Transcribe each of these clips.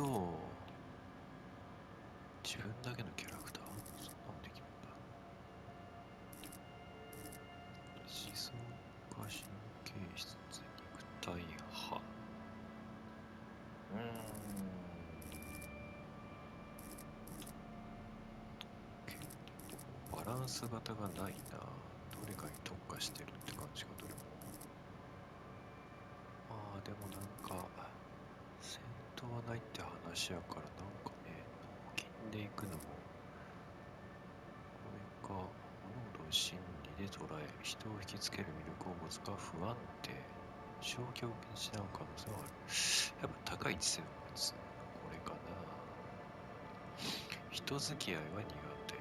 と、自分だけのキャラクターそんなのできるんだ。思想家、神経質、肉体派。バランス型がないな。どれかに特化してるって感じがどれも。まあでもなんか戦闘はないって話やからなんかね、脳筋で行くのもこれか。物事を心理で捉え人を引きつける魅力を持つが不安定、消極を失う可能性はある。やっぱ高い生物、これかな。人付き合いは苦手、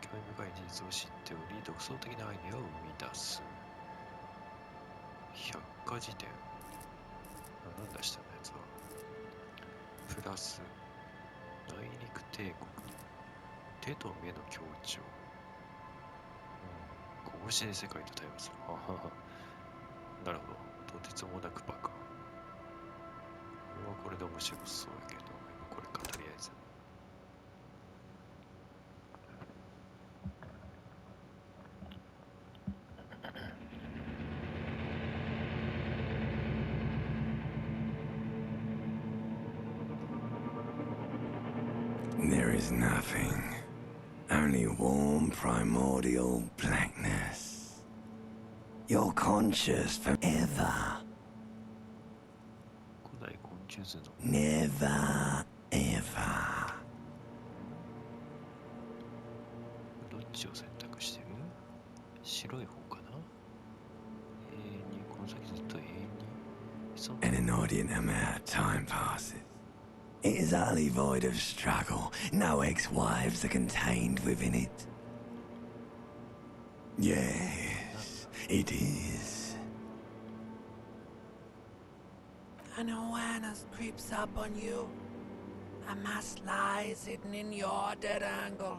興味深い事実を知っており独創的なアイデアを生み出す。百科事典、なんだ下のやつは。プラス内陸帝国、手と目の強調、拳で世界と対話する。ははは。なるほど。とてつもなくバカ。これはこれで面白そうやけど、今これかとりあえず。There is nothing. Only warm primordial blackness. You're conscious forever. 古代昆虫図の Never, ever. どっちを選択してる？白い方かな？永遠に、この先ずっと永遠に。An inordinate amount of time passes. It is utterly void of struggle. No ex-wives are contained within it. Yes, it is. An awareness creeps up on you. A mass lies hidden in your dead angle.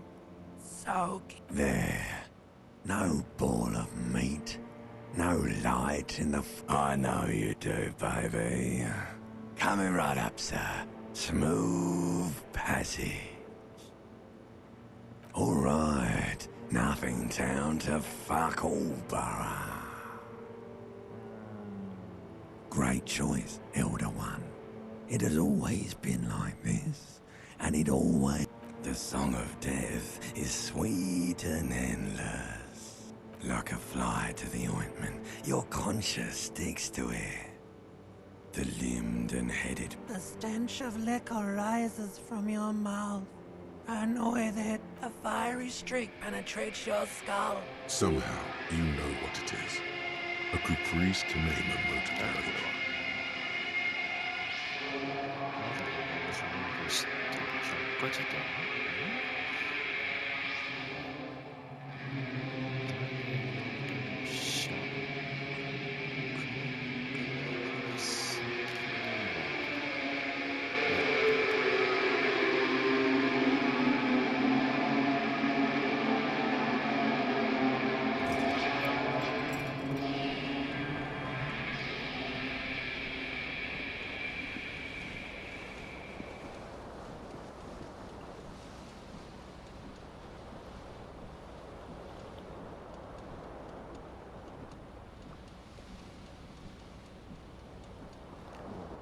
Soak. There. No ball of meat. No light in the I know you do, baby. Coming right up, sir. Smooth passage. All right. Nothing down to fuck all, borough. Great choice, Elder One. It has always been like this, and it always... The song of death is sweet and endless. Like a fly to the ointment, your conscience sticks to it. The limbed and headed... The stench of liquor rises from your mouth, and with it, a fiery streak penetrates your skull. Somehow, you know what it is. A caprice to name a motor. 百科事典？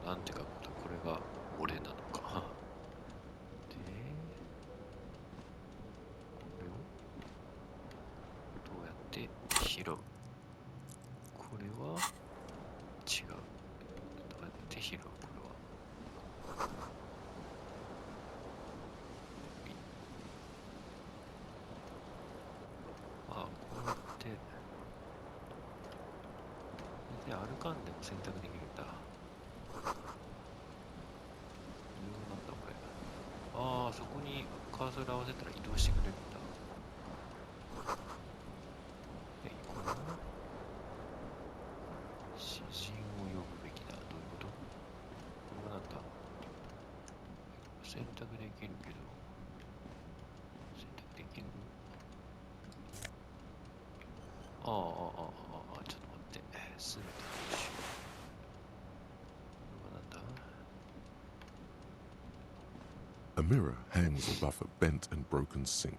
なんて書くんだ、これが俺なのか。で、これをどうやって拾う？これは違う。どうやって拾う？これは。あ、こうやって、で、歩かんでも選択できるんだ。なんだこれ。ああ、そこにカーソル合わせたら移動してくれるんだ。え、これは詩人を呼ぶべきだ。どういうこと？これはなんだ？選択できるけど、選択できる？ああ、ちょっと待って。すべて練習。これはなんだ？ A mirror hangs above a bent and broken sink.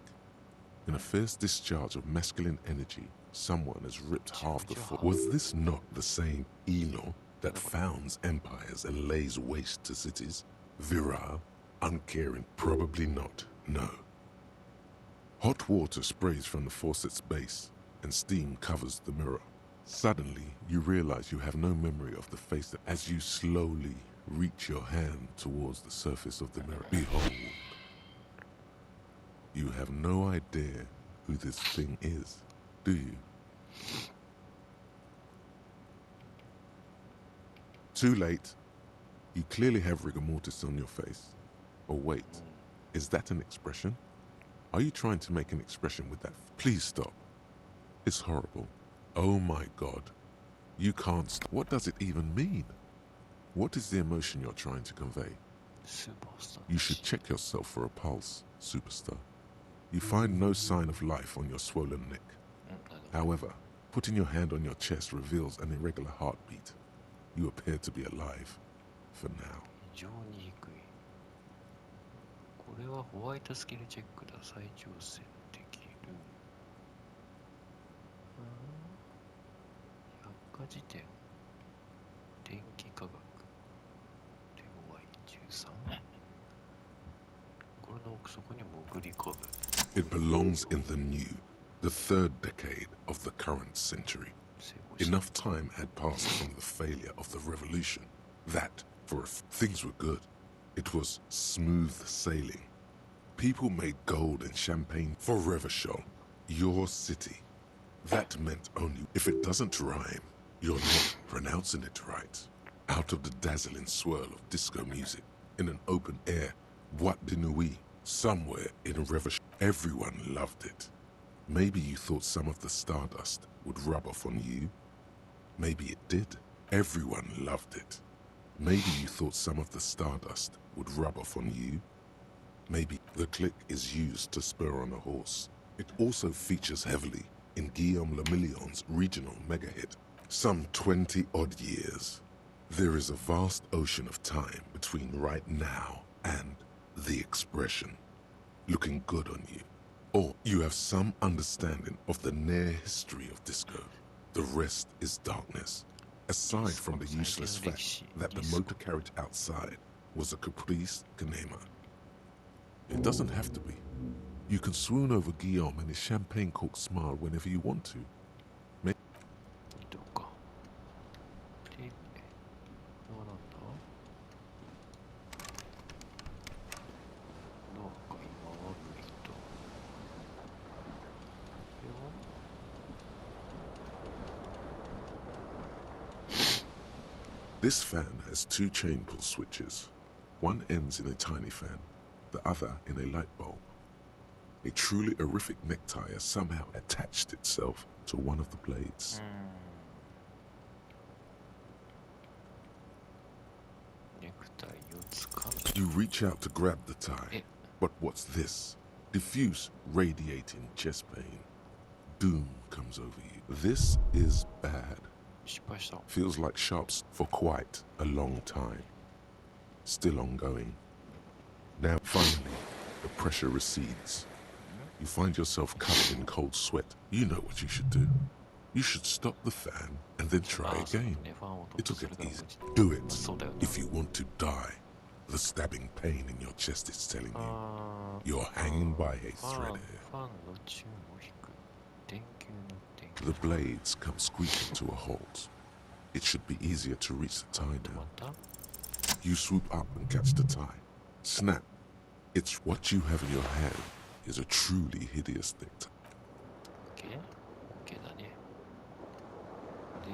In a fierce discharge of masculine energy, someone has ripped half the floor. Was this not the same Elo that founds empires and lays waste to cities? Virile, uncaring, probably not, no. Hot water sprays from the faucet's base, and steam covers the mirror. Suddenly, you realize you have no memory of the face as you slowly reach your hand towards the surface of the mirror. Behold, you have no idea who this thing is, do you? Too late. You clearly have rigor mortis on your face. Oh wait, is that an expression? Are you trying to make an expression with that? Please stop. It's horrible. Oh my God. You can't stop. What does it even mean? What is the emotion you're trying to convey? You should check yourself for a pulse, superstar. You find no sign of life on your swollen neck. However, putting your hand on your chest reveals an irregular heartbeat. You appear to be alive, for now. 非常に低い。これはホワイトスキルチェックだ。再挑戦できる。百科事典。電気科学。手強い13。これの奥底に潜り込む。It belongs in the new, the third decade of the current century. Enough time had passed from the failure of the revolution that, for things were good, it was smooth sailing. People made gold and champagne for Revachol, your city. That meant only if it doesn't rhyme, you're not pronouncing it right. Out of the dazzling swirl of disco music, in an open air, boîte de nuit, somewhere in Revachol, everyone loved it. Maybe you thought some of the stardust would rub off on you. Maybe it did. Everyone loved it. Maybe you thought some of the stardust would rub off on you. Maybe the click is used to spur on a horse. It also features heavily in Guillaume Le Million's regional mega hit. Some 20-odd years. There is a vast ocean of time between right now and the expression looking good on you. Or you have some understanding of the near history of disco. The rest is darkness. Aside from the useless fact that the motor carriage outside was a caprice Kanema. It doesn't have to be. You can swoon over Guillaume and his champagne cork smile whenever you want to. どうか。で、これはなんだ？どうか今は無理と。これは This fan has two chain pull switches. One ends in a tiny fan, the other in a light bulb. A truly horrific necktie has somehow attached itself to one of the blades. ネクタイをつかむ。 You reach out to grab the tie, but what's this? Diffuse, radiating chest pain. Doom comes over you. This is bad. 失敗した。 Feels like sharps for quite a long time. Still ongoing. Now, finally, the pressure recedes. You find yourself covered in cold sweat. You know what you should do. You should stop the fan and then try again. It'll get easy. Do it if you want to die. The stabbing pain in your chest is telling you you're hanging by a thread here. ファンの注を引く。電球の電球。 The blades come squeaking to a halt. It should be easier to reach the tie 止 now. まった？ You swoop up and catch the tie. Snap. It's what you have in your hand is a truly hideous thing. OK だね。で、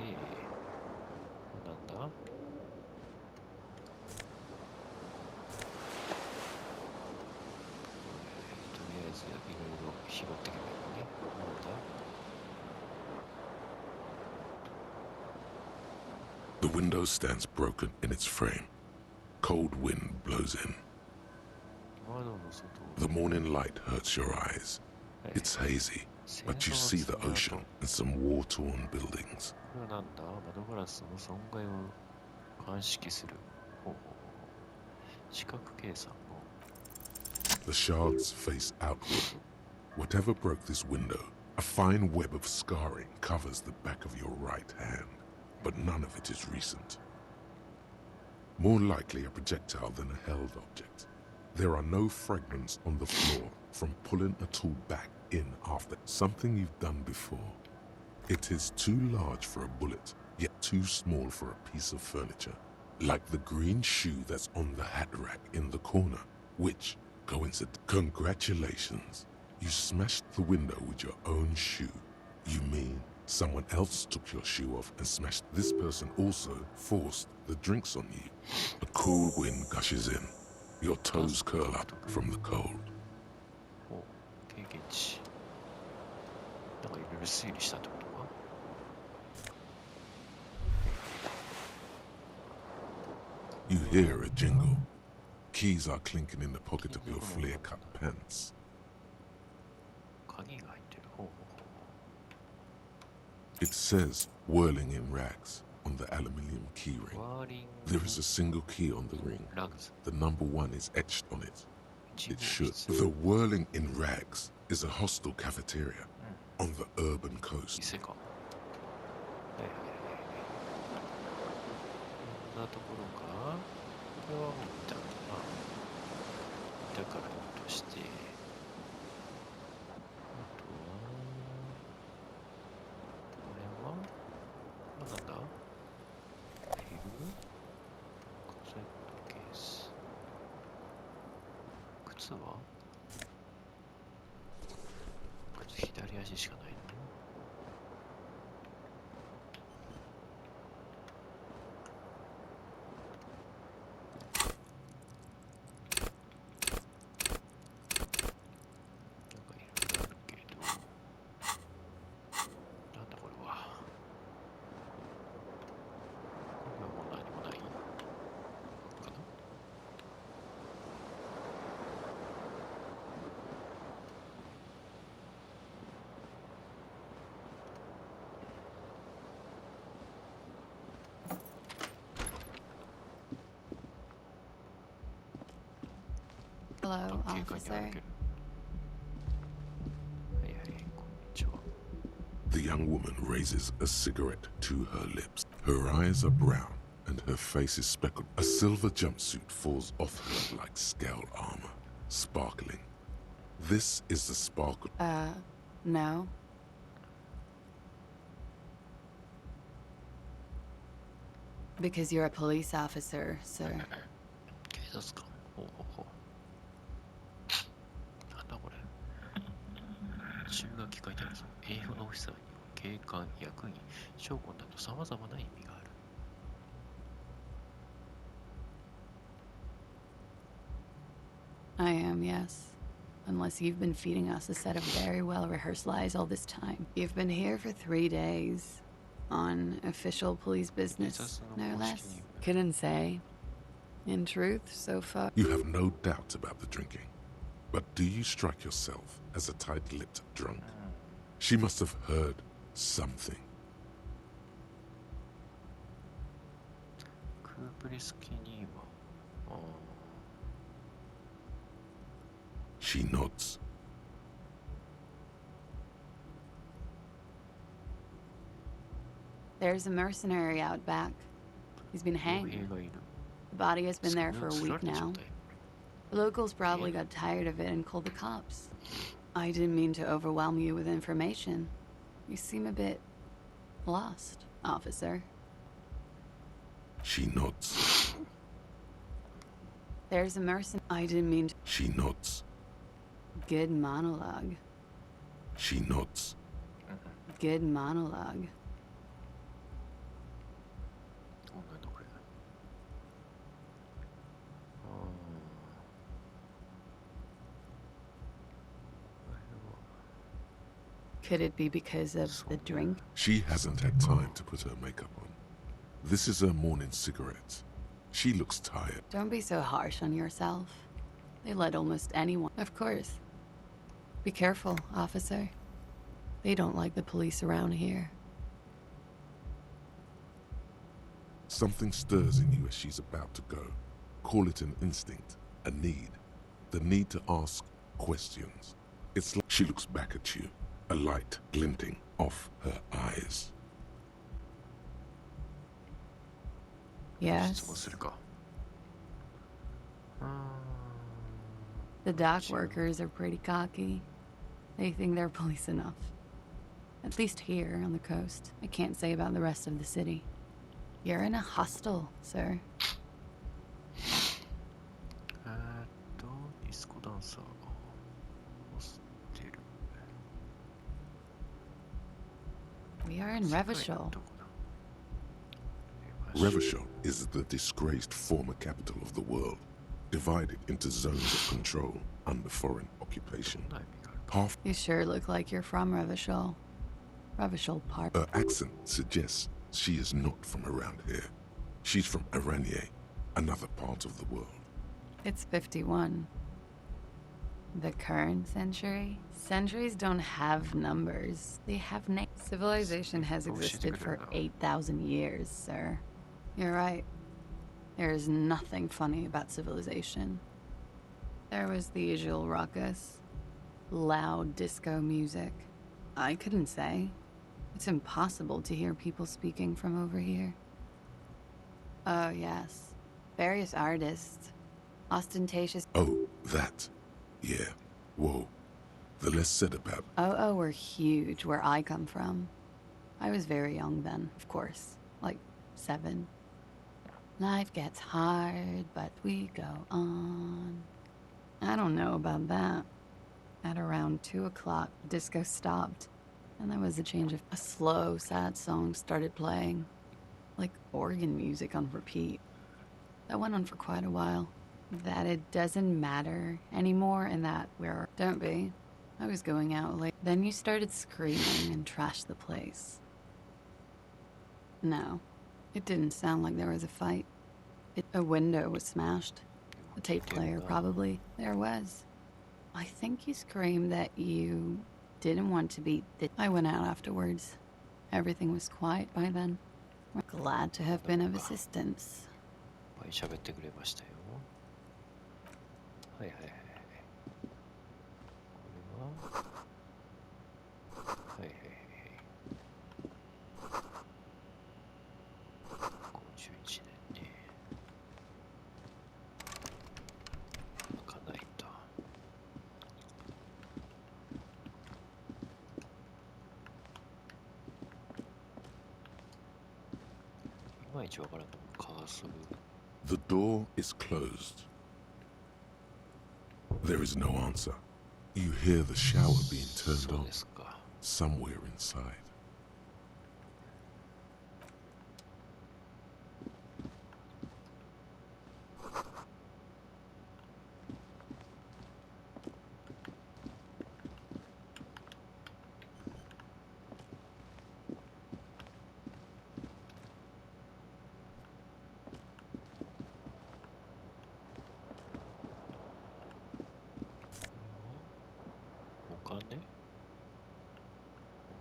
なんだ？とりあえずいろいろ拾っていけばいいね。なんだ？ The window stands broken in its frame. Cold wind blows in. 窓の外を The morning light hurts your eyes. It's hazy, but you see the ocean and some war-torn buildings. これはなんだ？窓ガラスの損害を監視する。ほうほうほう。視覚計算の The shards face outward. Whatever broke this window, a fine web of scarring covers the back of your right hand, but none of it is recent. More likely a projectile than a held object. There are no fragments on the floor from pulling a tool back in after something you've done before. It is too large for a bullet, yet too small for a piece of furniture. Like the green shoe that's on the hat rack in the corner, which, coincidence. Congratulations. You smashed the window with your own shoe. You mean someone else took your shoe off and smashed? This person also forced the drinks on you. A cool wind gushes in. Your toes curl up from the cold. お、経験値。なんかいろいろ推理したってことか。You hear a jingle. Keys are clinking in the pocket of your flare-cut pants. 鍵が入ってる。ほうほうほう。 It says whirling in rags on the aluminium key ring. ワーリン There is a single key on the ring. ラグズ。 The number 1 is etched on it. 一 It 号 should. 室。 The whirling in rags is a hostel cafeteria on the urban coast. 店か。はいはいはいはい。こんなところか。これはもう見たかな。見たからいいとして。あとは、これは、なんだフィルムカセットケース。靴は靴左足しかないの。なんかいろいろあるけど、なんだこれは。これはもう何もないかな。Hello, 警官にある officer. けど。はいはい、こんにちは。 The young woman raises a cigarette to her lips. Her eyes are brown and her face is speckled. A silver jumpsuit falls off her like scale armor, sparkling. This is the sparkle. No. Because you're a police officer, sir. 警察官。ほうほうほう。なんだこれ。注意書き書いてあるぞ。英語のオフィサーには警官、役員、将校など様々な意味がある。I am, yes. Unless you've been feeding us a set of very well-rehearsed lies all this time. You've been here for 3 days. On official police business, no less. Couldn't say. In truth, so far. You have no doubt about the drinking. But do you strike yourself as a tight-lipped drunk? She must have heard something. クープリスキには、She nods. There's a mercenary out back. He's been 傭兵 hanged. がいる。 The body has been there for a それを week 釣られた状 now. 態。 The locals probably got tired of it and called the cops. I didn't mean to overwhelm you with information. You seem a bit lost, officer. She nods. There's a mercenary. I didn't mean to. She nods. Good monologue. She nods. Good monologue. なんだこれ。Could it be because of the drink? She hasn't had time to put her makeup on. This is her morning cigarette. She looks tired. Don't be so harsh on yourself. They let almost anyone. Of course. Be careful, officer. They don't like the police around here. Something stirs in you as she's about to go. Call it an instinct, a need. the need to ask questions. It's like she looks back at you, a light glinting off her eyes. 質問 Yes. するか。The dock workers are pretty cocky. They think they're police enough. At least here on the coast. I can't say about the rest of the city. You're in a hostel, sir. ディスコダンサーがホステル。 We are in 世界 Revachol. のどこだ？ Revachol is the disgraced former capital of the world, divided into zones of control under foreign occupation. どんな意味がある？ Half You sure look like you're from Revachol. Revachol Park. her accent suggests she is not from around here. She's from Aranier, another part of the world. It's 51. The current century? Centuries don't have numbers. They have names. Civilization has existed for 8,000 years, sir. You're right. There is nothing funny about civilization. There was the usual ruckus. Loud disco music. I couldn't say. It's impossible to hear people speaking from over here. Oh, yes. Various artists. Ostentatious. Oh, that. Yeah. Whoa. The less said about Oh, were huge where I come from. I was very young then, of course. Like 7. Life gets hard, but we go on. I don't know about that. At around 2 o'clock, disco stopped. And there was a change of... A slow, sad song started playing. Like organ music on repeat. That went on for quite a while. That it doesn't matter anymore and that we're... Don't be. I was going out late. Then you started screaming and trashed the place. No. It didn't sound like there was a fight. A window was smashed. A tape player, probably. There was. I think you screamed that you didn't want to be... I went out afterwards. Everything was quiet by then. We're glad to have been of assistance. いっぱい喋ってくれましたよ。はいはいはいはい。これははいはいはいはい。51年ね。開かないと。いまいちわからんのカーソル。 The door is closed. There is no answer. You hear the shower being turned そう on ですか。 somewhere inside.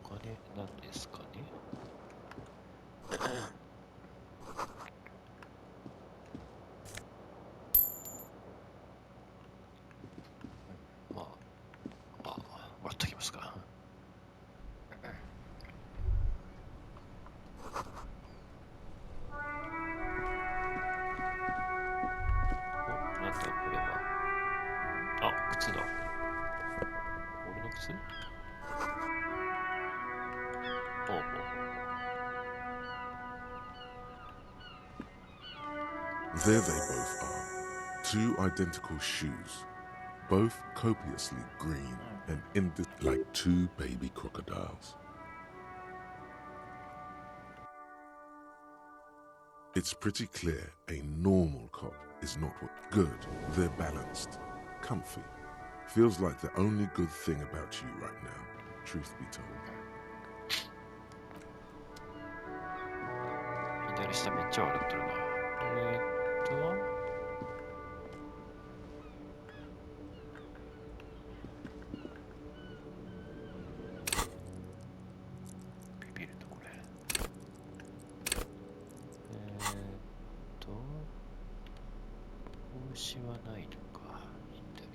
お金なんですかね。まあ、もらっときますか。お、なんだこれは。あ、靴だ。俺の靴？おうおう。 There they both are. 2 identical shoes. Both copiously green and like 2 baby crocodiles. It's pretty clear a normal cot is not what good. They're balanced, comfy. Feels like the only good thing about you right now, truth be told. 左下めっちゃ笑ってるな。ビビるとこれ。帽子はないのか。左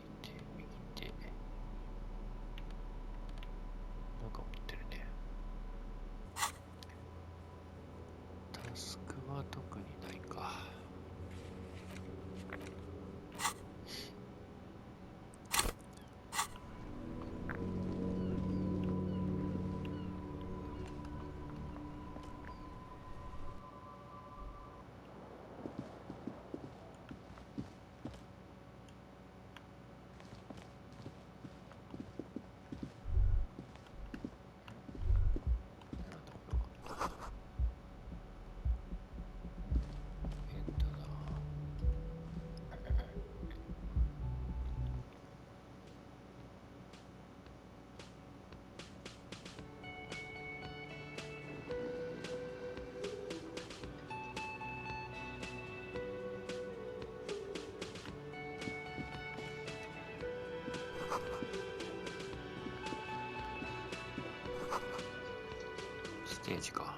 ステージか。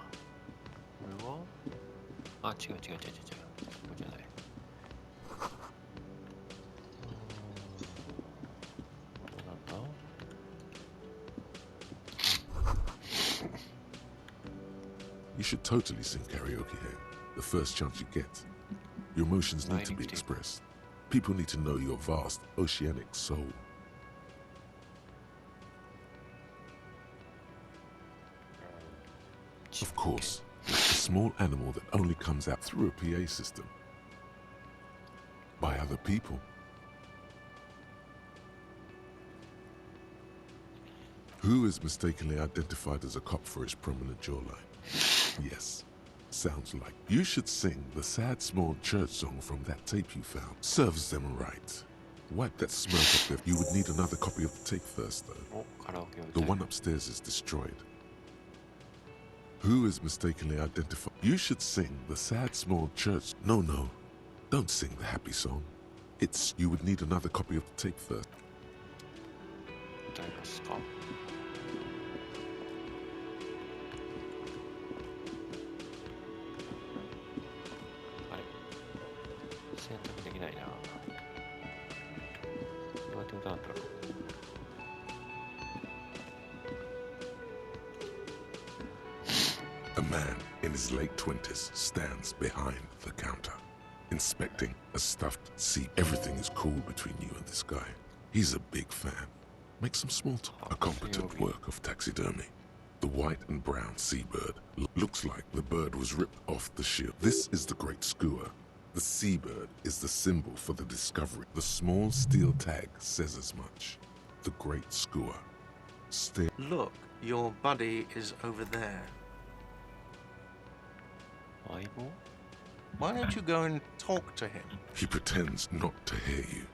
これはあ、違う。これじゃない。どうなんだ。You should totally sing karaoke here, the first chance you get. Your emotions need to be expressed. People need to know your vast, oceanic soul. Of course, it's a small animal that only comes out through a PA system. By other people. Who is mistakenly identified as a cop for his prominent jawline? Yes. Sounds like you should sing the sad small church song from that tape you found. Serves them right. Wipe that smirk up there. You would need another copy of the tape first, though. The one upstairs is destroyed. Who is mistakenly identified? You should sing the sad small church. No. Don't sing the happy song. It's you would need another copy of the tape first. A man in his late 20s stands behind the counter, inspecting a stuffed sea. Everything is cool between you and this guy. He's a big fan. Make some small talk. A competent work of taxidermy. The white and brown seabird looks like the bird was ripped off the shield. This is the great skua. The seabird is the symbol for the discovery. The small steel tag says as much. The great skua. Look, your buddy is over there. Why don't you go and talk to him? He pretends not to hear you,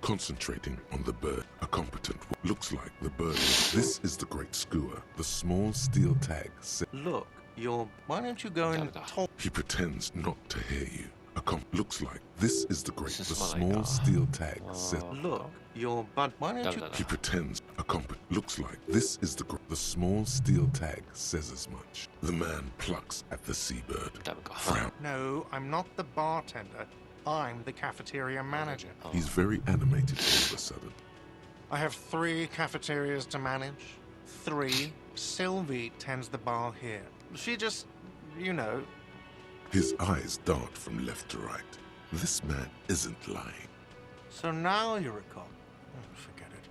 concentrating on the bird. A competent looks like the bird. This is the great skua. The small steel tag says. Look, why don't you go and talk? He pretends not to hear you. Looks like this is the great. The small steel tag says. Look, why don't you? He pretends. Looks like this is the great. The small steel tag says as much. The man plucks at the seabird. Frown. No, I'm not the bartender. I'm the cafeteria manager. He's very animated all of a sudden. I have 3 cafeterias to manage. 3. Sylvie tends the bar here. She just, His eyes dart from left to right. This man isn't lying. So now you're a cop. Oh, forget it.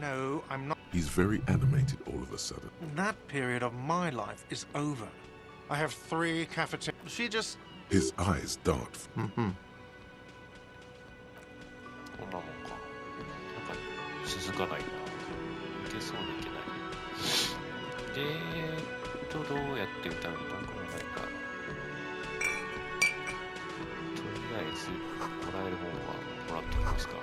No, I'm not. He's very animated all of a sudden. That period of my life is over. I have 3 cafeterias. She just... His eyes dart. Mm-hmm. こんなもんか。なんか続かないな。いけそうでいけない。どうやって歌うんだこれなんか。とりあえず、もらえるもんはもらっておきますか。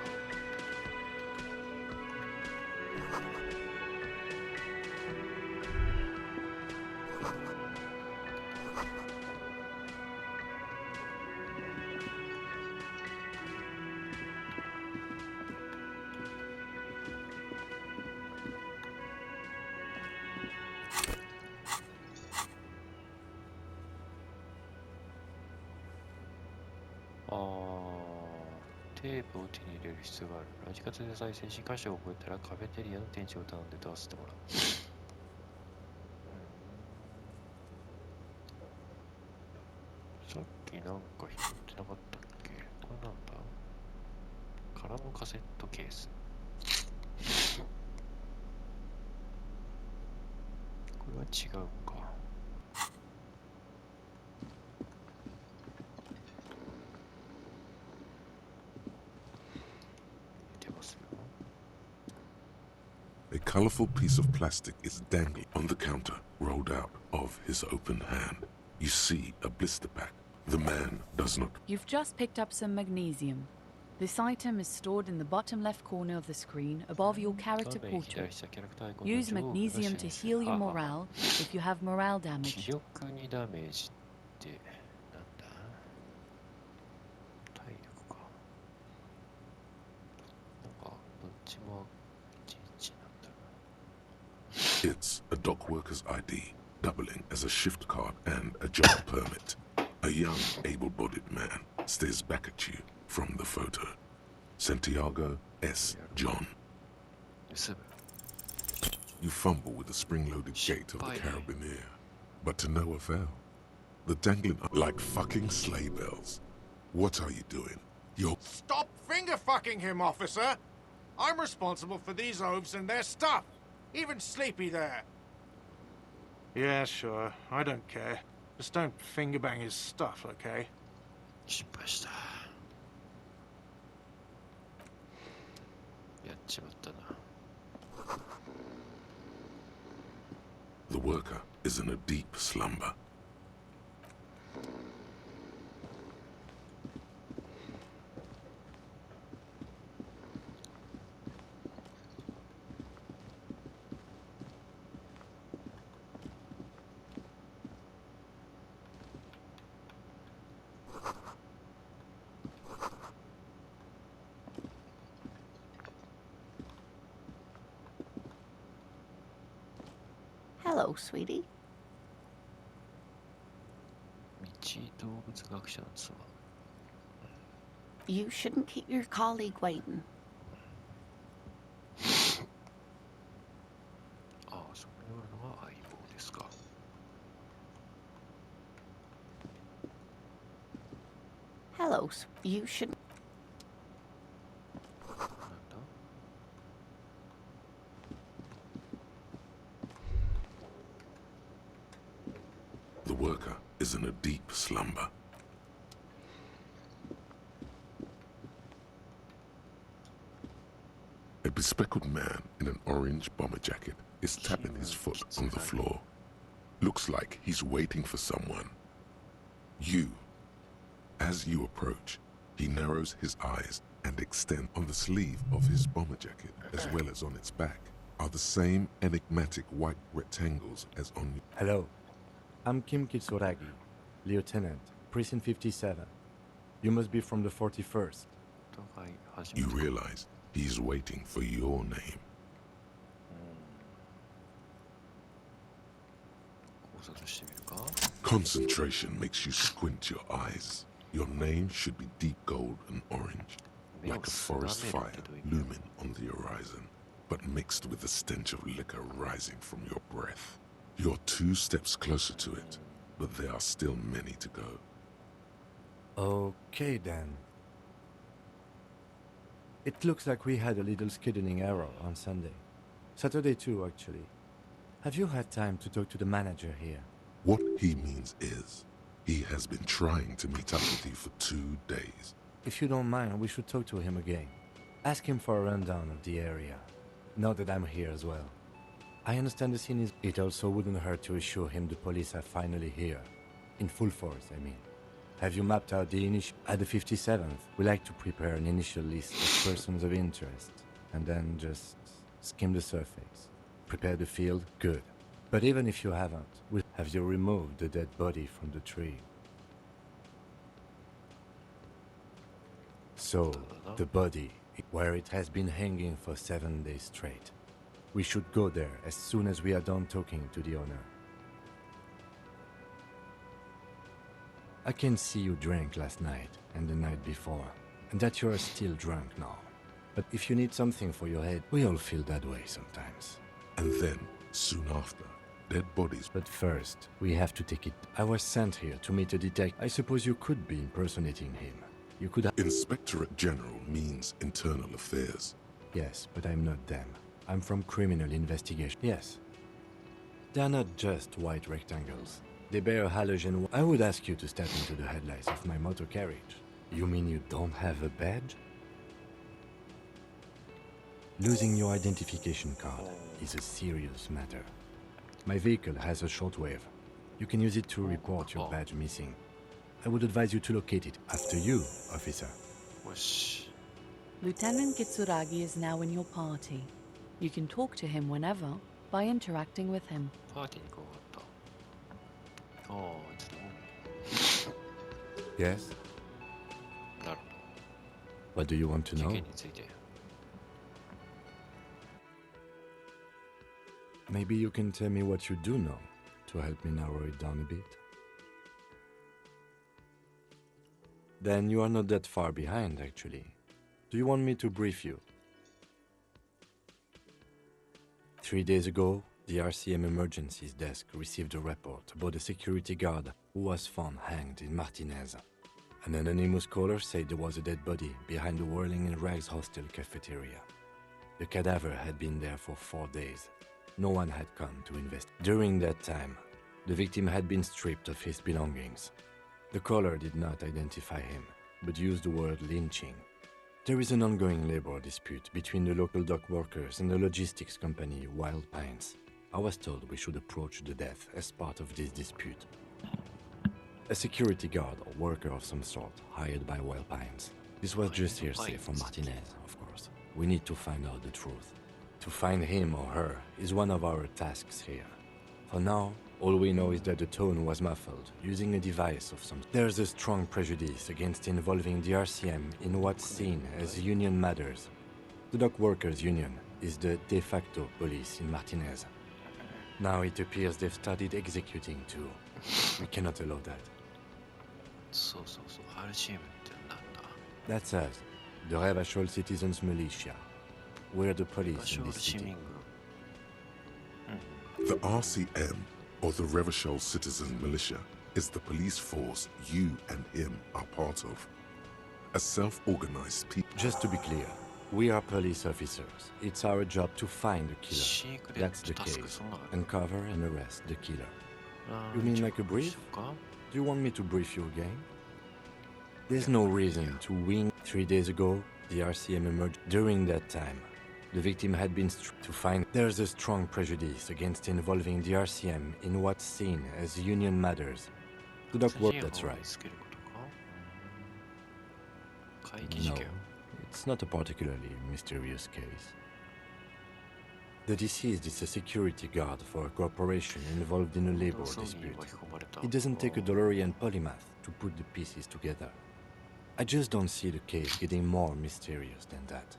テープを手に入れる必要がある。ラジカセで再生し、歌詞を覚えたらカフェテリアの店長を頼んで歌わせてもらう。さっきなんか拾ってなかったっけ？これなんだ？カラムカセットケース。これは違うか。A colorful piece of plastic is dangling on the counter, rolled out of his open hand. You see a blister pack. The man does not. You've just picked up some magnesium. This item is stored in the bottom left corner of the screen above your character portrait. Use magnesium to heal your morale if you have morale damage. 気力にダメージってなんだ？体力か。も11なんだ It's a dock worker's ID, doubling as a shift card and a job permit. A young, able-bodied man stares back at you from the photo. Santiago S. John. 盗む You fumble with the spring-loaded gate of the carabiner, but to no avail. The dangling like fucking sleigh bells. What are you doing? You're... Stop finger-fucking him, officer! I'm responsible for these oafs and their stuff. Even Sleepy there. Yeah, sure. I don't care. Just don't finger-bang his stuff, okay? 失敗したやっちまったな The worker is in a deep slumber. Hello, sweetie. 道動物学者のツア You shouldn't keep your colleague waiting. ああそこにおるのが相棒ですか Hello, you should. なんだ The worker is in a deep slumber. A bespectacled man in an orange bomber jacket is tapping his foot on the floor. Looks like he's waiting for someone. As you approach, he narrows his eyes and extends on the sleeve of his bomber jacket, as well as on its back, are the same enigmatic white rectangles as on... Hello. I'm Kim Kitsuragi, Lieutenant, Precinct 57. You must be from the 41st. お互い初め You て realize he's waiting for your name. 考察してみるか Concentration makes you squint your eyes. Your name should be deep gold and orange, like a forest fire looming on the horizon, but mixed with the stench of liquor rising from your breath. You're 2 steps closer to it, but there are still many to go. Okay then. It looks like we had a little scheduling error on Sunday. Saturday too, actually. Have you had time to talk to the manager here? What he means is, he has been trying to meet up with you for 2 days. If you don't mind, we should talk to him again. Ask him for a rundown of the area. Now that I'm here as well. I understand the scene is... It also wouldn't hurt to assure him the police are finally here. In full force, I mean. Have you mapped out the initial... At the 57th, we like to prepare an initial list of persons of interest. And then just skim the surface. Prepare the field? Good. But even if you haven't, have you removed the dead body from the tree? So, the body, where it has been hanging for 7 days straight. We should go there as soon as we are done talking to the owner. I can see you drank last night and the night before, and that you are still drunk now. But if you need something for your head, we all feel that way sometimes. And then, soon after, dead bodies... But first, we have to take it. I was sent here to meet a detective. I suppose you could be impersonating him. You could have... Inspectorate General means internal affairs. Yes, but I'm not them. I'm from criminal investigation. Yes. They're not just white rectangles. They bear a halogen... I would ask you to step into the headlights of my motor carriage. You mean you don't have a badge? Losing your identification card is a serious matter. My vehicle has a shortwave. You can use it to report your badge missing. I would advise you to locate it after you, officer. よし Lieutenant Kitsuragi is now in your party. You can talk to him whenever by interacting with him. パーティーに行こうかったああいつの Yes? なるほ What do you want to ど事 know? 件について Maybe you can tell me what you do know to help me narrow it down a bit. Then you are not that far behind, actually. Do you want me to brief you? 3 days ago, the RCM Emergencies Desk received a report about a security guard who was found hanged in Martinez. An anonymous caller said there was a dead body behind the Whirling in Rags hostel cafeteria. The cadaver had been there for 4 days. No one had come to investigate. During that time, the victim had been stripped of his belongings. The caller did not identify him, but used the word lynching. There is an ongoing labor dispute between the local dock workers and the logistics company Wild Pines. I was told we should approach the death as part of this dispute. A security guard or worker of some sort hired by Wild Pines. This was just hearsay from Martinez, of course. We need to find out the truth. To find him or her is one of our tasks here. For now, all we know is that the tone was muffled, using a device of some sort. There's a strong prejudice against involving the RCM in what's seen as union matters. The dock workers' union is the de facto police in Martinez. Now it appears they've started executing too. We cannot allow that. That's us, the Revachol Citizens Militia. We're the police in this city. The RCM, or the Revachol Citizen Militia, is the police force you and him are part of. A self-organized people. Just to be clear, we are police officers. It's our job to find the killer. That's the case. Uncover and arrest the killer. You mean like a brief? Do you want me to brief you again? There's no reason to wing. 3 days ago, the RCM emerged. During that time, the victim had been to find. There's a strong prejudice against involving the RCM in what's seen as union matters. The dock work, that's right. No, it's not a particularly mysterious case. The deceased is a security guard for a corporation involved in a labor dispute. It doesn't take a DeLorean polymath to put the pieces together. I just don't see the case getting more mysterious than that.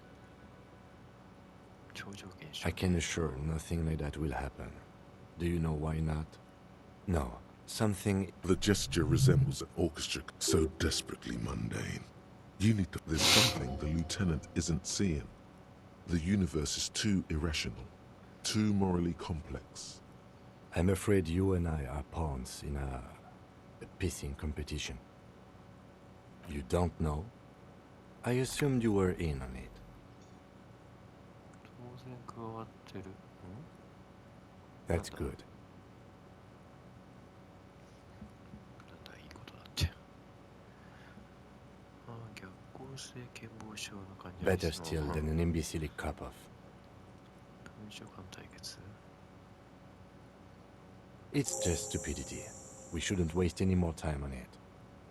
I can assure nothing like that will happen. Do you know why not? No, something... The gesture resembles an orchestra so desperately mundane. You need to... There's something the lieutenant isn't seeing. The universe is too irrational, too morally complex. I'm afraid you and I are pawns in a pissing competition. You don't know? I assumed you were in on it. That's good. Better still than an imbecilic cop-off. It's just stupidity. We shouldn't waste any more time on it.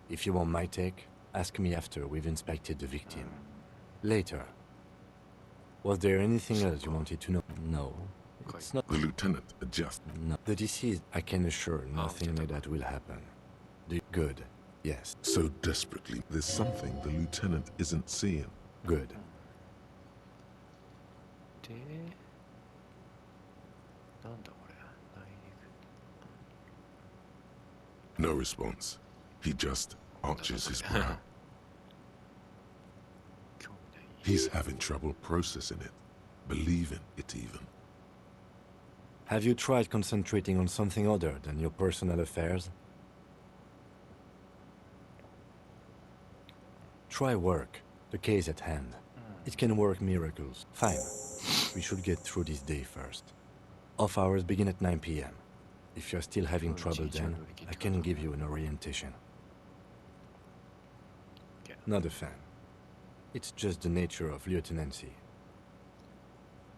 If you want my take, ask me after we've inspected the victim. Later. Was there anything else you wanted to know? No. It's not... The lieutenant adjusts. No. The deceased, I can assure nothing like that will happen. Good. Yes. So desperately, there's something the lieutenant isn't seeing. Good. No response. He just arches his brow. He's having trouble processing it, believing it even. Have you tried concentrating on something other than your personal affairs? Try work, the case at hand. It can work miracles. Fine. We should get through this day first. Off hours begin at 9 p.m. If you're still having trouble then, I can give you an orientation. Not a fan. It's just the nature of lieutenancy.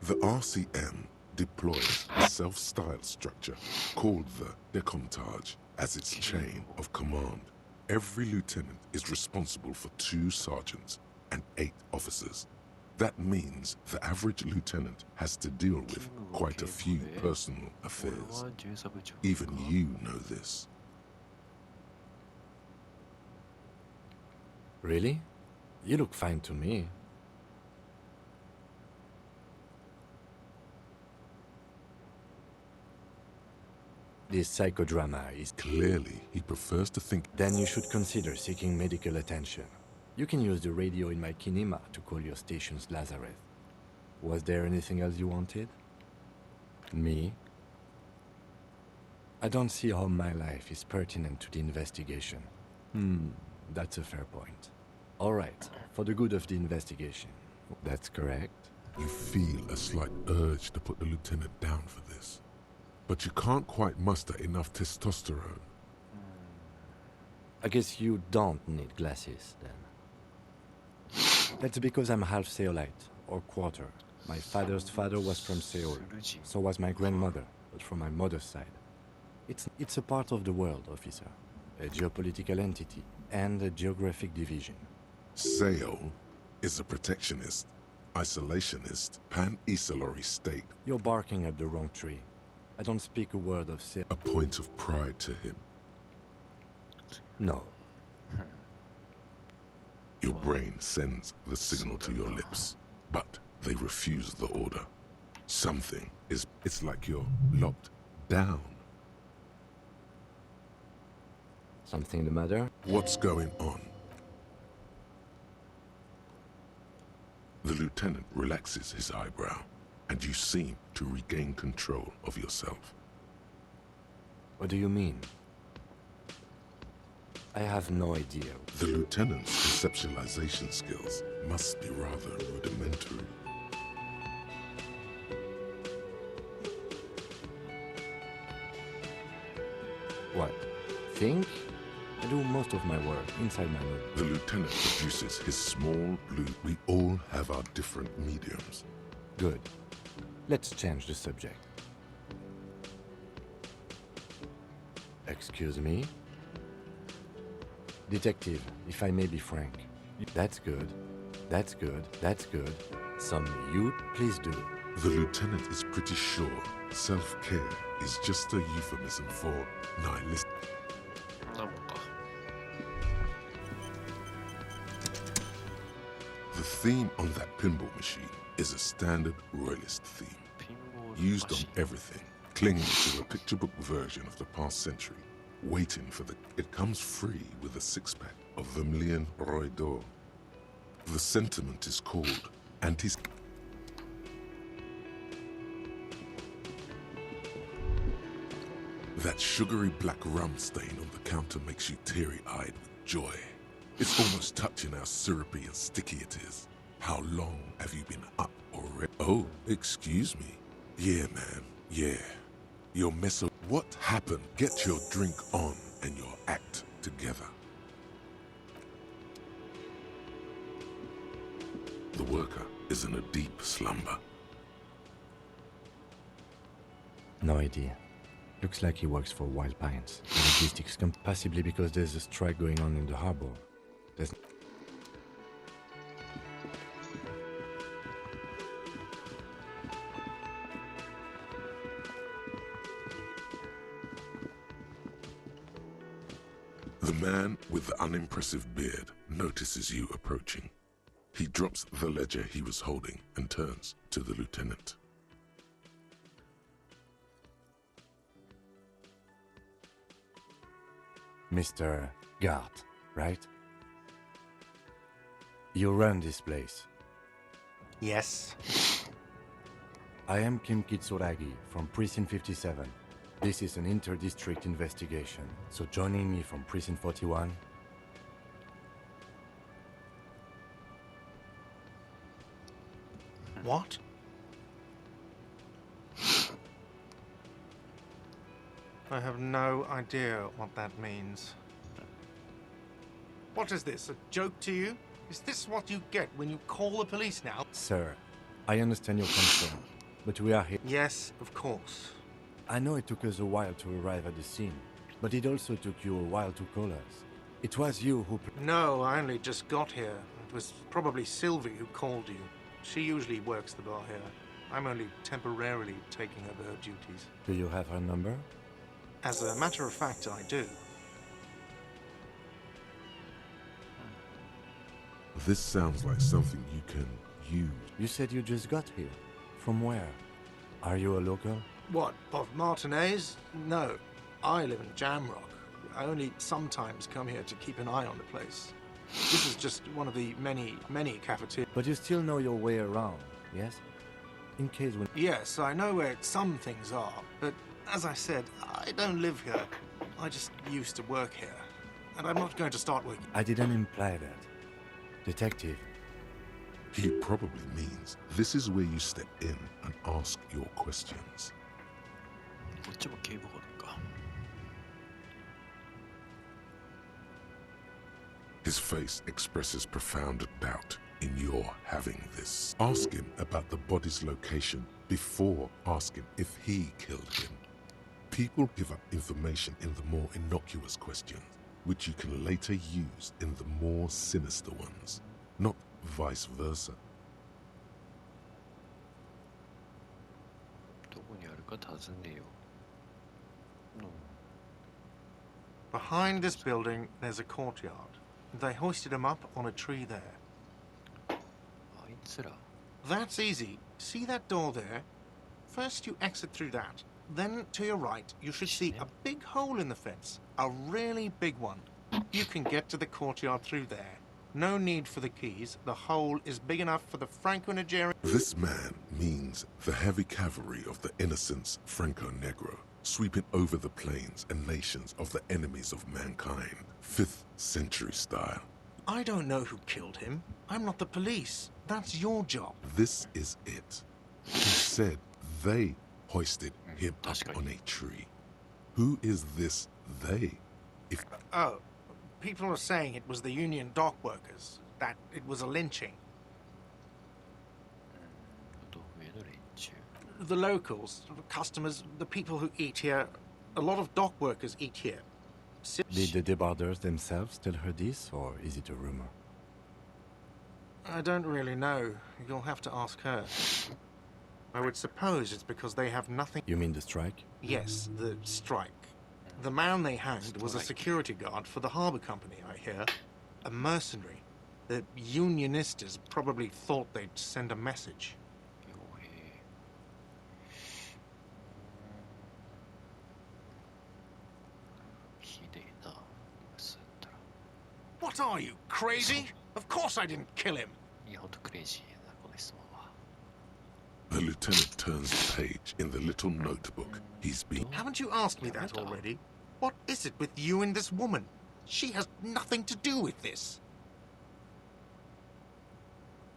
The RCM deploys a self-styled structure called the Decomptage as its chain of command. Every lieutenant is responsible for 2 sergeants and 8 officers. That means the average lieutenant has to deal with quite a few personal affairs. Even you know this. Really? You look fine to me. This psychodrama is... Clearly, he prefers to think... Then you should consider seeking medical attention. You can use the radio in my kinema to call your station's Lazareth. Was there anything else you wanted? Me? I don't see how my life is pertinent to the investigation. That's a fair point. All right, for the good of the investigation. That's correct. You feel a slight urge to put the lieutenant down for this. But you can't quite muster enough testosterone. I guess you don't need glasses, then. That's because I'm half Seolite, or quarter. My father's father was from Seoul, so was my grandmother, but from my mother's side. It's a part of the world, officer. A geopolitical entity, and a geographic division. Seoul is a protectionist, isolationist, pan-Isolari state. You're barking at the wrong tree. I don't speak a word of Seoul. A point of pride to him. No. Your brain sends the signal to your lips, but they refuse the order. Something is... It's like you're locked down. Something the matter? What's going on? The lieutenant relaxes his eyebrow, and you seem to regain control of yourself. What do you mean? I have no idea. The lieutenant's conceptualization skills must be rather rudimentary. What? Think? I do most of my work inside my room. The lieutenant produces his small blue... We all have our different mediums. Good. Let's change the subject. Excuse me? Detective, if I may be frank. That's good. That's good. That's good. Some you please do. The lieutenant is pretty sure self-care is just a euphemism for nihilism. The theme on that pinball machine is a standard royalist theme, used on everything, clinging to a picture book version of the past century, waiting for the... It comes free with a six-pack of Vermilion Roy d'Or. The sentiment is called anti... That sugary black rum stain on the counter makes you teary-eyed with joy. It's almost touching how syrupy and sticky it is. How long have you been up already? Oh, excuse me. Yeah, man. Yeah. Your meso... What happened? Get your drink on and your act together. The worker is in a deep slumber. No idea. Looks like he works for Wild Pines. The logistics come possibly because there's a strike going on in the harbor. There's... The man with the unimpressive beard notices you approaching. He drops the ledger he was holding and turns to the lieutenant. Mr. Gart, right? You run this place. Yes. I am Kim Kitsuragi from Precinct 57. This is an inter-district investigation, so joining me from Precinct 41... What? I have no idea what that means. What is this, a joke to you? Is this what you get when you call the police now? Sir, I understand your concern, but we are here. Yes, of course. I know it took us a while to arrive at the scene, but it also took you a while to call us. It was you who... No, I only just got here. It was probably Sylvie who called you. She usually works the bar here. I'm only temporarily taking over her duties. Do you have her number? As a matter of fact, I do. This sounds like something you can use. You said you just got here. From where? Are you a local? What, of Martinez? No. I live in Jamrock. I only sometimes come here to keep an eye on the place. This is just one of the many cafeterias. But you still know your way around, yes? In case when... Yes, I know where some things are, but as I said, I don't live here. I just used to work here, and I'm not going to start working. I didn't imply that. Detective. He probably means this is where you step in and ask your questions. こっちも警部補か。His face expresses profound doubt in your having this. Ask him about the body's location before asking if he killed him. People give up information in the more innocuous questions, which you can later use in the more sinister ones, not vice versa. どこにあるか尋ねよ。No. Behind this building, there's a courtyard. They hoisted him up on a tree there. あいつら。 That's easy. See that door there? First you exit through that. Then to your right, you should see a big hole in the fence. A really big one. You can get to the courtyard through there. No need for the keys. The hole is big enough for the Franco-Nigerian... This man means the heavy cavalry of the innocents Franco-Negro, sweeping over the plains and nations of the enemies of mankind, 5th century style. I don't know who killed him. I'm not the police. That's your job. This is it. He said they hoisted him up on a tree. Who is this they? If Oh, people are saying it was the union dock workers, that it was a lynching. どういう連中 The locals, customers, the people who eat here, a lot of dock workers eat here. Did the debarders themselves tell her this, or is it a rumor? I don't really know. You'll have to ask her. I would suppose it's because they have nothing... You mean the strike? Yes, the strike. The man they hanged was a security guard for the harbor company, I hear. A mercenary. The unionistas probably thought they'd send a message. 傭兵。ひでえな。そうやったら。 What are you, crazy? Of course I didn't kill him. いや、ほんとクレイジーな、この質問は。 the lieutenant turns the page in the little notebook he's been... Haven't you asked me that already? What is it with you and this woman? She has nothing to do with this.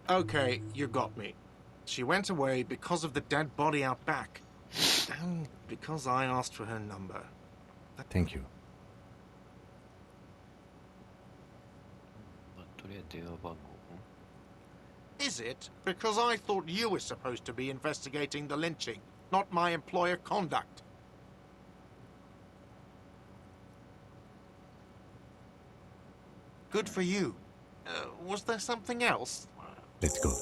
Okay, you got me. She went away because of the dead body out back. And because I asked for her number. Thank you. まあ、とりあえず電話番号。 Is it? Because I thought you were supposed to be investigating the lynching, not my employer conduct. Good for you. Was there something else? Let's go.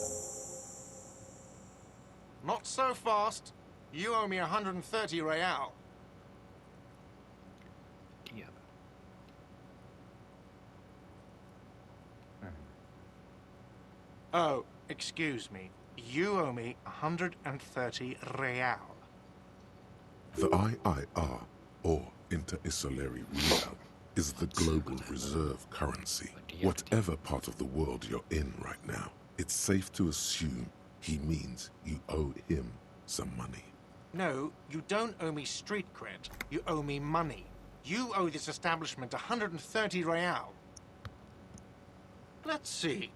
Not so fast. You owe me 130 real. リアム。Oh, excuse me. You owe me 130 real. The IIR, or Inter-Isolary Real, is the global reserve currency. Whatever part of the world you're in right now, it's safe to assume he means you owe him some money. No, you don't owe me street cred. You owe me money. You owe this establishment 130 real. Let's see.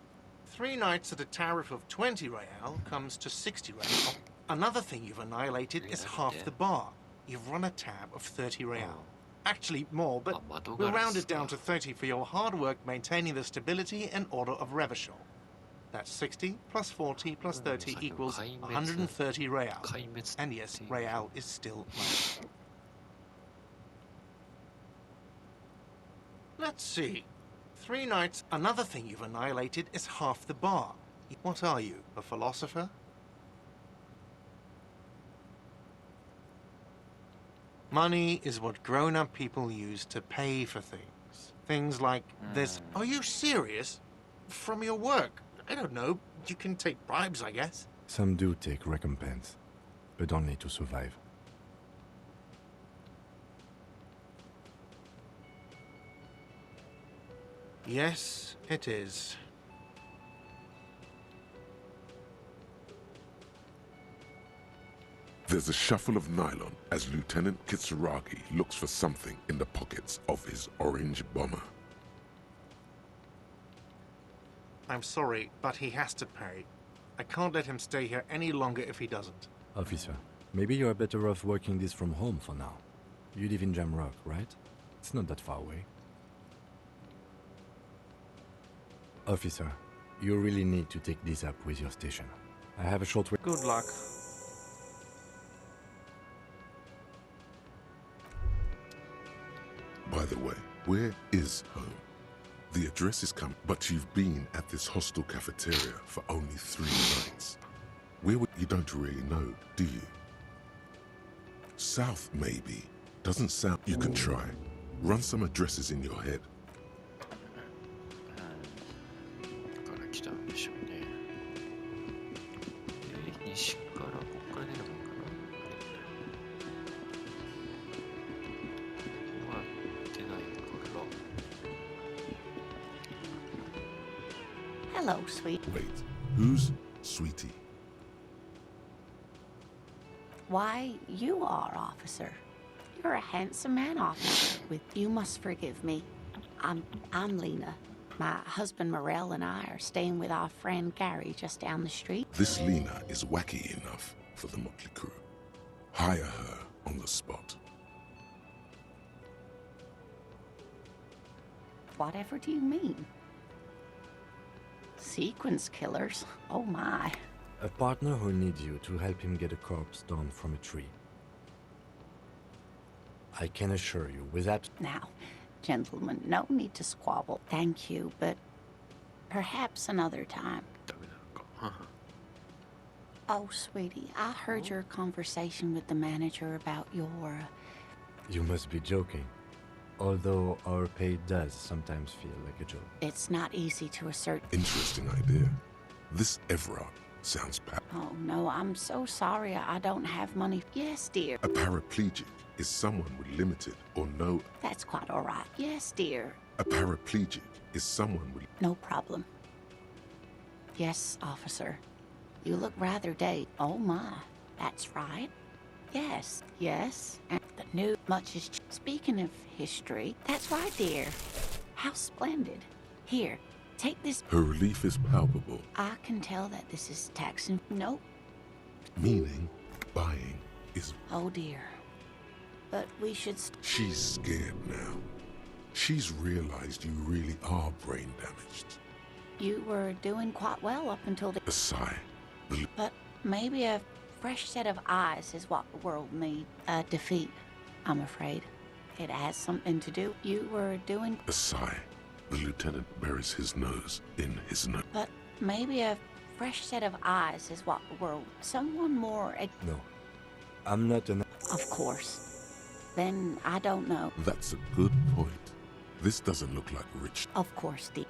3 nights at a tariff of 20 real comes to 60 real. Another thing you've annihilated is half the bar. You've run a tab of 30 real. Actually, more, but we'll round it down to 30 for your hard work maintaining the stability and order of Revachol. That's 60 plus 40 plus 30 equals 130 real. And yes, real is still money. Let's see. 3 nights, another thing you've annihilated is half the bar. What are you, a philosopher? Money is what grown-up people use to pay for things. Things like this. Are you serious? From your work? I don't know. You can take bribes, I guess. Some do take recompense, but only to survive. Yes, it is. There's a shuffle of nylon as Lieutenant Kitsuragi looks for something in the pockets of his orange bomber. I'm sorry, but he has to pay. I can't let him stay here any longer if he doesn't. Officer, maybe you are better off working this from home for now. You live in Jamrock, right? It's not that far away. Officer, you really need to take this up with your station. I have a short way. Good luck. By the way, where is home? The address is coming, but you've been at this hostel cafeteria for only 3 nights. Where would you don't really know, do you? South, maybe. Doesn't sound... You can try. Run some addresses in your head. から来たんでしょうね。西からここから出るのかな。まあ出ないから。 Hello, sweet. Wait, who's Sweetie? Why, you are, officer. You're a handsome man, officer. You must forgive me. I'm Lena. My husband Morel and I are staying with our friend Gary just down the street. This Lena is wacky enough for the Motley Crew. Hire her on the spot. Whatever do you mean? Sequence killers? Oh my. A partner who needs you to help him get a corpse down from a tree. I can assure you, without... Now, gentlemen, no need to squabble. Thank you, but perhaps another time. ダメなのか。 Oh, sweetie, I heard your conversation with the manager about your... You must be joking. Although our pay does sometimes feel like a joke. It's not easy to assert... Interesting idea. This Everard sounds Oh, no, I'm so sorry. I don't have money. Yes, dear. A paraplegic is someone with limited or no... That's quite all right. Yes, dear. A paraplegic is someone with... No problem. Yes, officer. You look rather dazed. Oh, my. That's right. Yes, yes. And the new much is... Speaking of history, that's right, dear. How splendid. Here, take this... Her relief is palpable. I can tell that this is taxing... Nope. Meaning, buying is... Oh, dear. But we should... She's scared now. She's realized you really are brain damaged. You were doing quite well up until the... A sigh. But maybe a fresh set of eyes is what the world needs. A defeat, I'm afraid. It has something to do... You were doing... A sigh. The lieutenant buries his nose in his nose. But maybe a fresh set of eyes is what the world... Someone more... No. I'm not an... Of course. Then I don't know. That's a good point. This doesn't look like rich... Of course, Dee.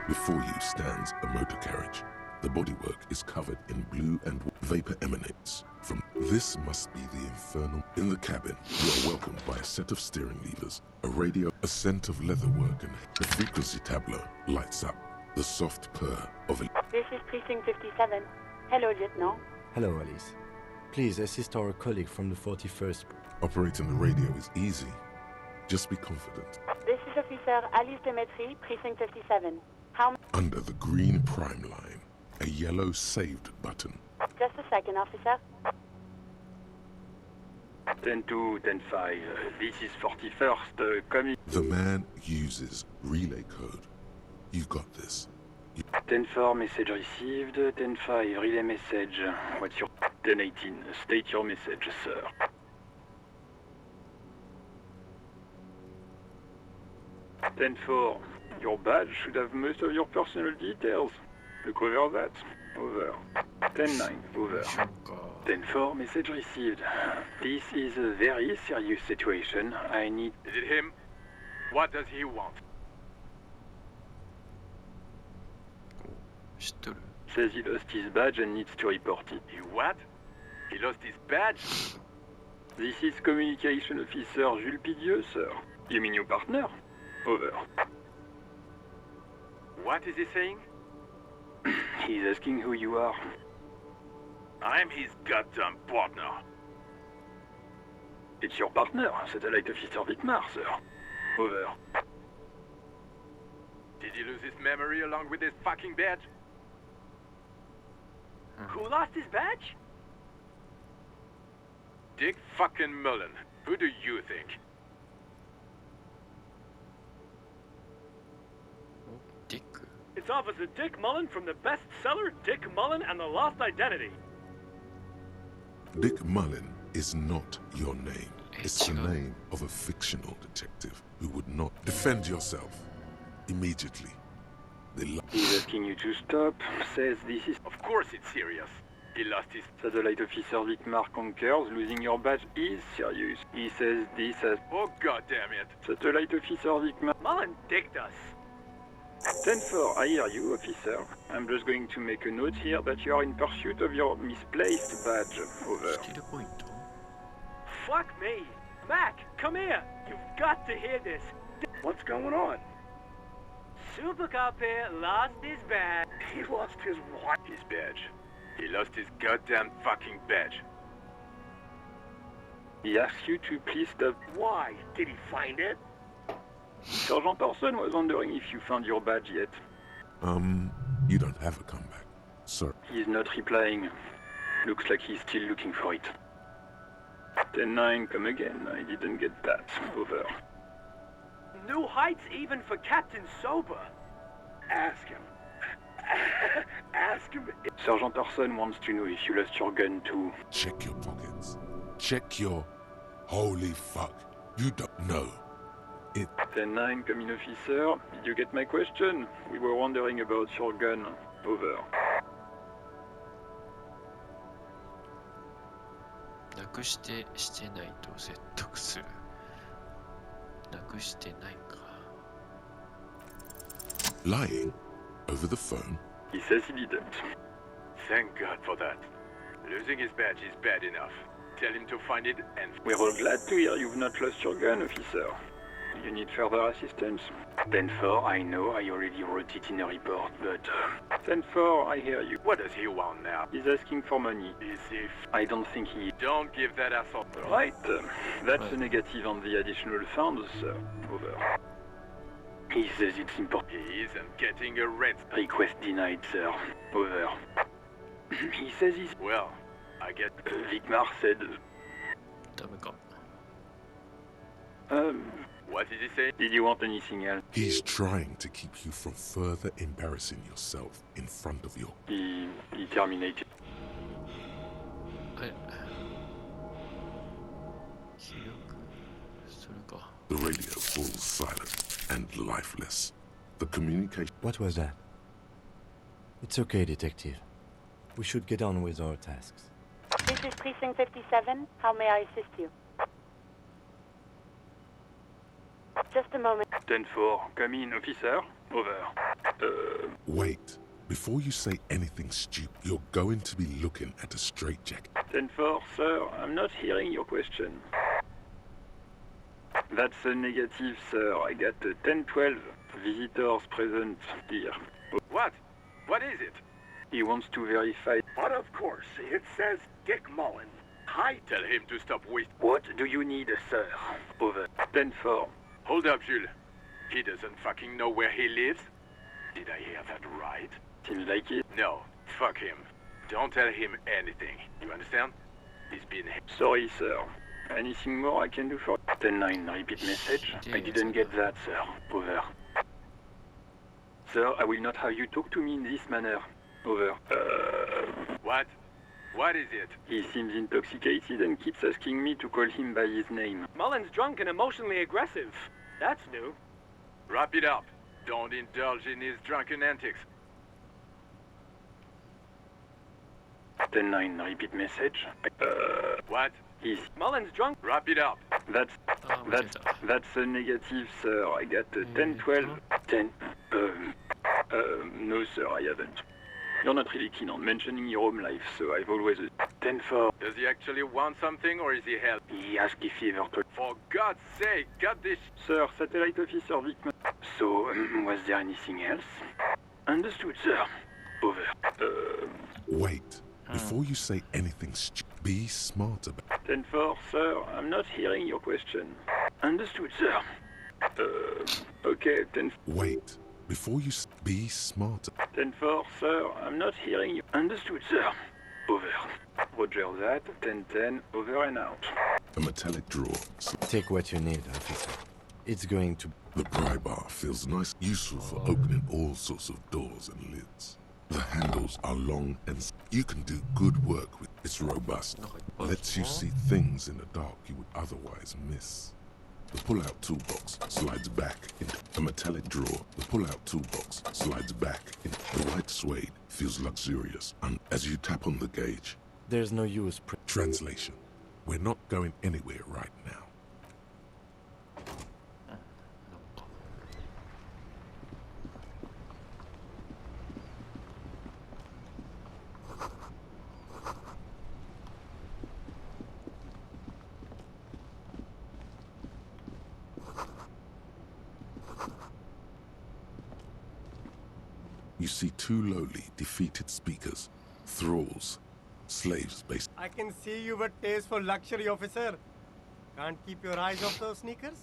Before you stands a motor carriage. The bodywork is covered in blue and vapor emanates from... This must be the infernal... In the cabin, you are welcomed by a set of steering levers, a radio, a scent of leatherwork, and the frequency tableau lights up. The soft purr of a... This is Precinct 57. Hello, Lieutenant. Hello, Alice. Please assist our colleague from the 41st... Operating the radio is easy. Just be confident. This is Officer Alice Demetri, Precinct 57. How... Under the green prime line, a yellow saved button. Just a second, officer. 10-2, 10-5. This is 41st, coming. The man uses relay code. You got this. 10-4, message received. 10-5, relay message. What's your... 10-18, state your message, sir. Your badge should have most of your personal details. Look over that. Over. 10-9. Over. 10-4. Message received. This is a very serious situation. I need... Is it him? What does he want? Says he lost his badge and needs to report it. He what? He lost his badge? This is Communication Officer Jules Pidieux, sir. You mean your partner? Over. What is he saying? He's asking who you are. I'm his goddamn partner. It's your partner, Satellite Officer Wittmar, sir. Over. Did he lose his memory along with his fucking badge? Who lost his badge? Dick fucking Mullen. Who do you think? Dick. It's Officer Dick Mullen from the bestseller Dick Mullen and the Lost Identity. Dick Mullen is not your name. It's the name of a fictional detective who would not defend yourself immediately. He's asking you to stop. Says this is... Of course it's serious. He lost his... Satellite Officer Wittmar concurs. Losing your badge is serious. He says this as... Oh, goddamn it. Satellite Officer Wittmar... Mullen dicked us. 10-4, I hear you, officer. I'm just going to make a note here that you are in pursuit of your misplaced badge. Over. Fuck me. Mac, come here. You've got to hear this. What's going on? Super Cop here lost his badge. He lost his what? His badge. He lost his goddamn fucking badge. He asks you to please stop. Why? Did he find it? Sergeant Orson was wondering if you found your badge yet. You don't have a comeback, sir. He's not replying. Looks like he's still looking for it. 10-9, come again. I didn't get that. Over. New heights even for Captain Sober. Ask him. Ask him. Sergeant Orson wants to know if you lost your gun too. Check your pockets. Check your... Holy fuck. You don't know. 10-9, come in, officer. Did you get my question? We were wondering about your gun. Over. なくしてしてないと説得する。なくしてないか。Lying? Over the phone? He says he didn't. Thank God for that. Losing his badge is bad enough. Tell him to find it and... We're all glad to hear you've not lost your gun, officer. You need further assistance? 10-4, I know, I already wrote it in a report, but... 10-4, I hear you. What does he want now? He's asking for money. Is he... I don't think he... Don't give that asshole... Right, that's a negative on the additional funds, sir. Over. He says it's important. He isn't getting a rent. Request denied, sir. Over. He says he's... Well, I get... Wittmar said... ダメか。What did he say? Did you want anything else? He's trying to keep you from further embarrassing yourself in front of your... He terminated. The radio falls silent and lifeless. The communication... What was that? It's okay, Detective. We should get on with our tasks. This is Precinct 57. How may I assist you? Just a moment. 10-4, come in, officer. Over. Wait. Before you say anything stupid, you're going to be looking at a straitjacket. 10-4, sir. I'm not hearing your question. That's a negative, sir. I got 10-12 visitors present here. What? What is it? He wants to verify. But of course, it says Dick Mullen. Hi. Tell him to stop wasting... What do you need, sir? Over. 10-4. Hold up, Jules. He doesn't fucking know where he lives? Did I hear that right? Seems like it. No. Fuck him. Don't tell him anything. You understand? He's been... Sorry, sir. Anything more I can do for... 10-9, repeat message. I didn't get that, sir. Over. Sir, I will not have you talk to me in this manner. Over. What? What is it? He seems intoxicated and keeps asking me to call him by his name. Mullen's drunk and emotionally aggressive. That's new. Wrap it up. Don't indulge in his drunken antics. 10-9, repeat message. What? He's... Mullen's drunk. Wrap it up. That's a negative, sir. I got 10-12. 10. No, sir, I haven't. You're not really keen on mentioning your home life, so I've always... 10-4. Does he actually want something, or is he hell? He asked if he ever told... For God's sake, got this... Sir, satellite officer Vickman. So, was there anything else? Understood, sir. Over. Wait. Before you say anything be smart about... 10-4, sir. I'm not hearing your question. Understood, sir. Okay, 10... Wait. Before you be smart... 10-4, sir. I'm not hearing you. Understood, sir. Over. Roger that. 10-10. Over and out. A metallic drawer. Take what you need, officer. It's going to... The pry bar feels nice, useful for opening all sorts of doors and lids. The handles are long and you can do good work with. It's robust. Lets you see things in the dark you would otherwise miss. The pull-out toolbox slides back into a metallic drawer. The pull-out toolbox slides back into the white suede feels luxurious, and as you tap on the gauge, there's no use. Translation: we're not going anywhere right now. You see two lowly, defeated speakers, thralls, slaves based... I can see you've a taste for luxury, officer. Can't keep your eyes off those sneakers?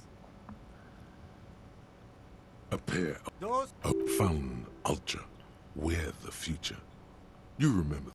A pair of... Those... Fountain Ultra. We're the future. You remember